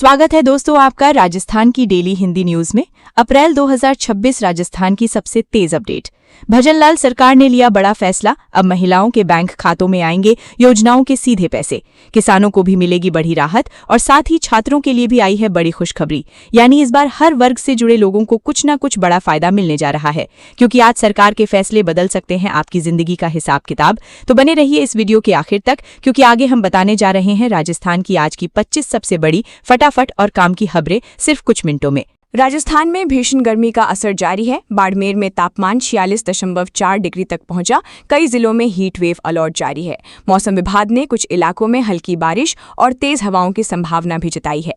स्वागत है दोस्तों आपका राजस्थान की डेली हिंदी न्यूज में। अप्रैल 2026 राजस्थान की सबसे तेज अपडेट। भजनलाल सरकार ने लिया बड़ा फैसला, अब महिलाओं के बैंक खातों में आएंगे योजनाओं के सीधे पैसे। किसानों को भी मिलेगी बड़ी राहत और साथ ही छात्रों के लिए भी आई है बड़ी खुशखबरी। यानी इस बार हर वर्ग से जुड़े लोगों को कुछ न कुछ बड़ा फायदा मिलने जा रहा है, क्योंकि आज सरकार के फैसले बदल सकते हैं आपकी जिंदगी का हिसाब किताब। तो बने रहिए इस वीडियो के आखिर तक, क्योंकि आगे हम बताने जा रहे हैं राजस्थान की आज की 25 सबसे बड़ी फटाफट और काम की खबरें सिर्फ कुछ मिनटों में। राजस्थान में भीषण गर्मी का असर जारी है। बाड़मेर में तापमान 46.4 डिग्री तक पहुंचा। कई जिलों में हीट वेव अलर्ट जारी है। मौसम विभाग ने कुछ इलाकों में हल्की बारिश और तेज हवाओं की संभावना भी जताई है।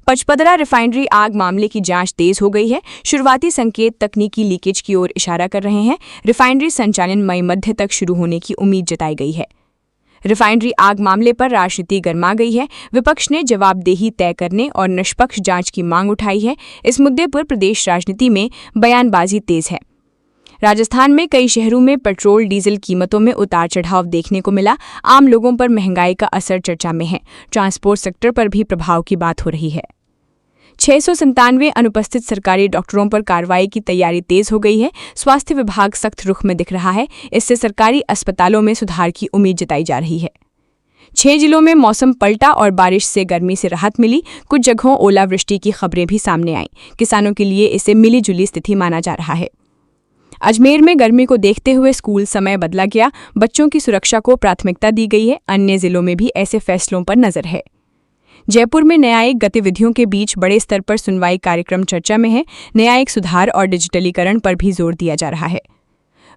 पचपदरा रिफाइनरी आग मामले की जांच तेज हो गई है। शुरुआती संकेत तकनीकी लीकेज की ओर इशारा कर रहे हैं। रिफाइनरी संचालन मई मध्य तक शुरू होने की उम्मीद जताई गई है। रिफाइनरी आग मामले पर राजनीति गर्मा गई है। विपक्ष ने जवाबदेही तय करने और निष्पक्ष जांच की मांग उठाई है। इस मुद्दे पर प्रदेश राजनीति में बयानबाजी तेज है। राजस्थान में कई शहरों में पेट्रोल डीजल कीमतों में उतार चढ़ाव देखने को मिला। आम लोगों पर महंगाई का असर चर्चा में है। ट्रांसपोर्ट सेक्टर पर भी प्रभाव की बात हो रही है। 697 अनुपस्थित सरकारी डॉक्टरों पर कार्रवाई की तैयारी तेज हो गई है। स्वास्थ्य विभाग सख्त रुख में दिख रहा है। इससे सरकारी अस्पतालों में सुधार की उम्मीद जताई जा रही है। 6 जिलों में मौसम पलटा और बारिश से गर्मी से राहत मिली। कुछ जगहों ओलावृष्टि की खबरें भी सामने आईं। किसानों के लिए इसे मिली जुली स्थिति माना जा रहा है। अजमेर में गर्मी को देखते हुए स्कूल समय बदला गया। बच्चों की सुरक्षा को प्राथमिकता दी गई है। अन्य जिलों में भी ऐसे फैसलों पर नजर है। जयपुर में न्यायिक गतिविधियों के बीच बड़े स्तर पर सुनवाई कार्यक्रम चर्चा में है। न्यायिक सुधार और डिजिटलीकरण पर भी जोर दिया जा रहा है।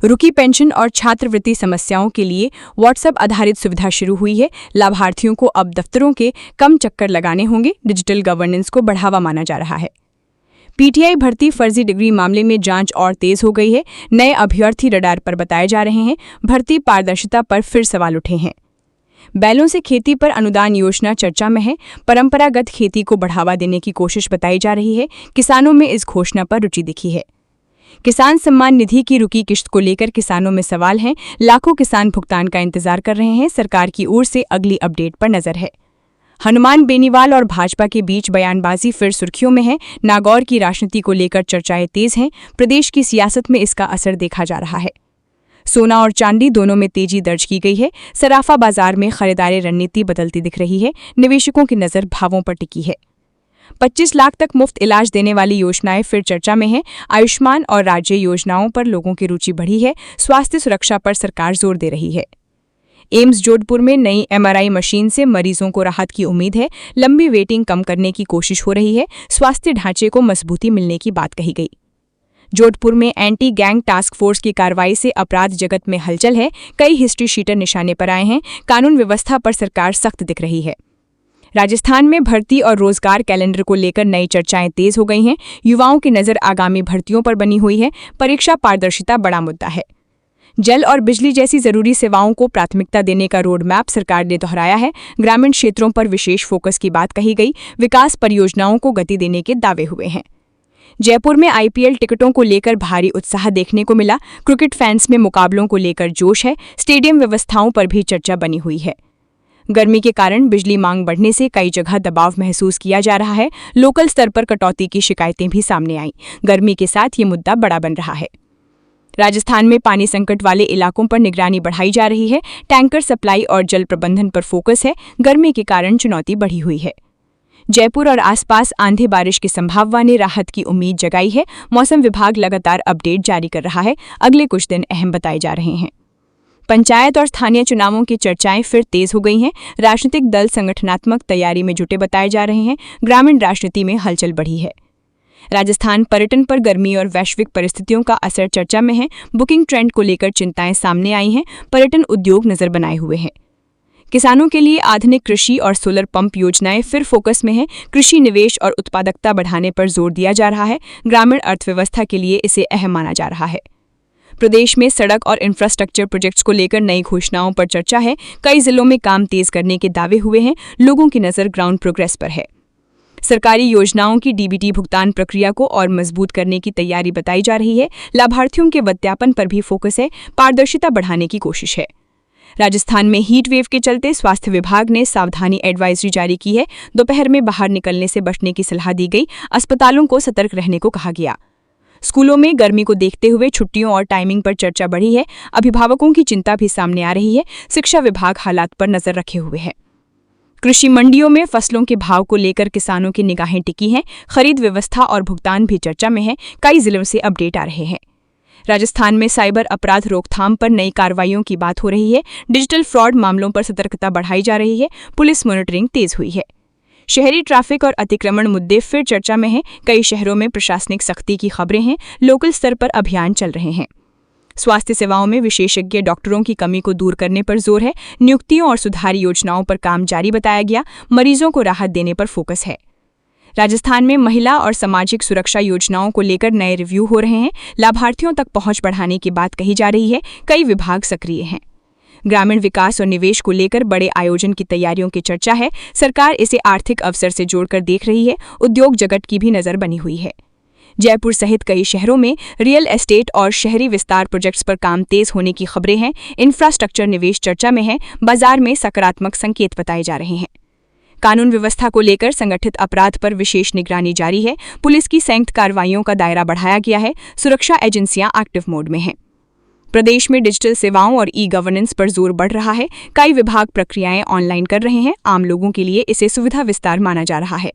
रुकी पेंशन और छात्रवृत्ति समस्याओं के लिए व्हाट्सएप आधारित सुविधा शुरू हुई है। लाभार्थियों को अब दफ्तरों के कम चक्कर लगाने होंगे। डिजिटल गवर्नेंस को बढ़ावा माना जा रहा है। पीटीआई भर्ती फर्जी डिग्री मामले में जांच और तेज हो गई है। नए अभ्यर्थी रडार पर बताए जा रहे हैं। भर्ती पारदर्शिता पर फिर सवाल उठे हैं। बैलों से खेती पर अनुदान योजना चर्चा में है। परंपरागत खेती को बढ़ावा देने की कोशिश बताई जा रही है। किसानों में इस घोषणा पर रुचि दिखी है। किसान सम्मान निधि की रुकी किश्त को लेकर किसानों में सवाल हैं। लाखों किसान भुगतान का इंतजार कर रहे हैं। सरकार की ओर से अगली अपडेट पर नजर है। हनुमान बेनीवाल और भाजपा के बीच बयानबाजी फिर सुर्खियों में है। नागौर की राजनीति को लेकर चर्चाएं तेज हैं। प्रदेश की सियासत में इसका असर देखा जा रहा है। सोना और चांदी दोनों में तेजी दर्ज की गई है। सराफा बाजार में खरीदारी रणनीति बदलती दिख रही है। निवेशकों की नज़र भावों पर टिकी है। 25 लाख तक मुफ्त इलाज देने वाली योजनाएं फिर चर्चा में हैं। आयुष्मान और राज्य योजनाओं पर लोगों की रुचि बढ़ी है। स्वास्थ्य सुरक्षा पर सरकार जोर दे रही है। एम्स जोधपुर में नई MRI मशीन से मरीजों को राहत की उम्मीद है। लंबी वेटिंग कम करने की कोशिश हो रही है। स्वास्थ्य ढांचे को मजबूती मिलने की बात कही गई। जोधपुर में एंटी गैंग टास्क फोर्स की कार्रवाई से अपराध जगत में हलचल है। कई हिस्ट्री शीटर निशाने पर आए हैं। कानून व्यवस्था पर सरकार सख्त दिख रही है। राजस्थान में भर्ती और रोजगार कैलेंडर को लेकर नई चर्चाएं तेज हो गई हैं। युवाओं की नज़र आगामी भर्तियों पर बनी हुई है। परीक्षा पारदर्शिता बड़ा मुद्दा है। जल और बिजली जैसी जरूरी सेवाओं को प्राथमिकता देने का रोड मैप सरकार ने दोहराया है। ग्रामीण क्षेत्रों पर विशेष फोकस की बात कही गई। विकास परियोजनाओं को गति देने के दावे हुए हैं। जयपुर में IPL टिकटों को लेकर भारी उत्साह देखने को मिला। क्रिकेट फैंस में मुकाबलों को लेकर जोश है। स्टेडियम व्यवस्थाओं पर भी चर्चा बनी हुई है। गर्मी के कारण बिजली मांग बढ़ने से कई जगह दबाव महसूस किया जा रहा है। लोकल स्तर पर कटौती की शिकायतें भी सामने आईं। गर्मी के साथ ये मुद्दा बड़ा बन रहा है। राजस्थान में पानी संकट वाले इलाकों पर निगरानी बढ़ाई जा रही है। टैंकर सप्लाई और जल प्रबंधन पर फोकस है। गर्मी के कारण चुनौती बढ़ी हुई है। जयपुर और आसपास आंधी बारिश की संभावना ने राहत की उम्मीद जगाई है। मौसम विभाग लगातार अपडेट जारी कर रहा है। अगले कुछ दिन अहम बताए जा रहे हैं। पंचायत और स्थानीय चुनावों की चर्चाएं फिर तेज हो गई हैं। राजनीतिक दल संगठनात्मक तैयारी में जुटे बताए जा रहे हैं। ग्रामीण राजनीति में हलचल बढ़ी है। राजस्थान पर्यटन पर गर्मी और वैश्विक परिस्थितियों का असर चर्चा में है। बुकिंग ट्रेंड को लेकर चिंताएं सामने आई हैं। पर्यटन उद्योग नजर बनाए हुए हैं। किसानों के लिए आधुनिक कृषि और सोलर पंप योजनाएं फिर फोकस में हैं। कृषि निवेश और उत्पादकता बढ़ाने पर जोर दिया जा रहा है। ग्रामीण अर्थव्यवस्था के लिए इसे अहम माना जा रहा है। प्रदेश में सड़क और इंफ्रास्ट्रक्चर प्रोजेक्ट्स को लेकर नई घोषणाओं पर चर्चा है। कई जिलों में काम तेज करने के दावे हुए हैं। लोगों की नज़र ग्राउंड प्रोग्रेस पर है। सरकारी योजनाओं की DBT भुगतान प्रक्रिया को और मजबूत करने की तैयारी बताई जा रही है। लाभार्थियों के सत्यापन पर भी फोकस है। पारदर्शिता बढ़ाने की कोशिश है। राजस्थान में हीट वेव के चलते स्वास्थ्य विभाग ने सावधानी एडवाइजरी जारी की है। दोपहर में बाहर निकलने से बचने की सलाह दी गई। अस्पतालों को सतर्क रहने को कहा गया। स्कूलों में गर्मी को देखते हुए छुट्टियों और टाइमिंग पर चर्चा बढ़ी है। अभिभावकों की चिंता भी सामने आ रही है। शिक्षा विभाग हालात पर नजर रखे हुए है। कृषि मंडियों में फसलों के भाव को लेकर किसानों की निगाहें टिकी हैं। खरीद व्यवस्था और भुगतान भी चर्चा में है। कई जिलों से अपडेट आ रहे हैं। राजस्थान में साइबर अपराध रोकथाम पर नई कार्रवाइयों की बात हो रही है। डिजिटल फ्रॉड मामलों पर सतर्कता बढ़ाई जा रही है। पुलिस मॉनिटरिंग तेज हुई है। शहरी ट्रैफिक और अतिक्रमण मुद्दे फिर चर्चा में हैं। कई शहरों में प्रशासनिक सख्ती की खबरें हैं। लोकल स्तर पर अभियान चल रहे हैं। स्वास्थ्य सेवाओं में विशेषज्ञ डॉक्टरों की कमी को दूर करने पर जोर है। नियुक्तियों और सुधार योजनाओं पर काम जारी बताया गया। मरीजों को राहत देने पर फोकस है। राजस्थान में महिला और सामाजिक सुरक्षा योजनाओं को लेकर नए रिव्यू हो रहे हैं। लाभार्थियों तक पहुंच बढ़ाने की बात कही जा रही है। कई विभाग सक्रिय हैं। ग्रामीण विकास और निवेश को लेकर बड़े आयोजन की तैयारियों की चर्चा है। सरकार इसे आर्थिक अवसर से जोड़कर देख रही है। उद्योग जगत की भी नजर बनी हुई है। जयपुर सहित कई शहरों में रियल एस्टेट और शहरी विस्तार प्रोजेक्ट्स पर काम तेज होने की खबरें हैं। इंफ्रास्ट्रक्चर निवेश चर्चा में है। बाजार में सकारात्मक संकेत बताए जा रहे हैं। कानून व्यवस्था को लेकर संगठित अपराध पर विशेष निगरानी जारी है। पुलिस की संयुक्त कार्रवाइयों का दायरा बढ़ाया गया है। सुरक्षा एजेंसियां एक्टिव मोड में हैं। प्रदेश में डिजिटल सेवाओं और ई गवर्नेंस पर जोर बढ़ रहा है। कई विभाग प्रक्रियाएं ऑनलाइन कर रहे हैं। आम लोगों के लिए इसे सुविधा विस्तार माना जा रहा है।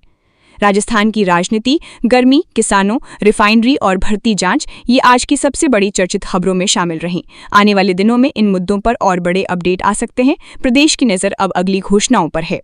राजस्थान की राजनीति, गर्मी, किसानों, रिफाइनरी और भर्ती जांच ये आज की सबसे बड़ी चर्चित खबरों में शामिल रहीं। आने वाले दिनों में इन मुद्दों पर और बड़े अपडेट आ सकते हैं। प्रदेश की नज़र अब अगली घोषणाओं पर है।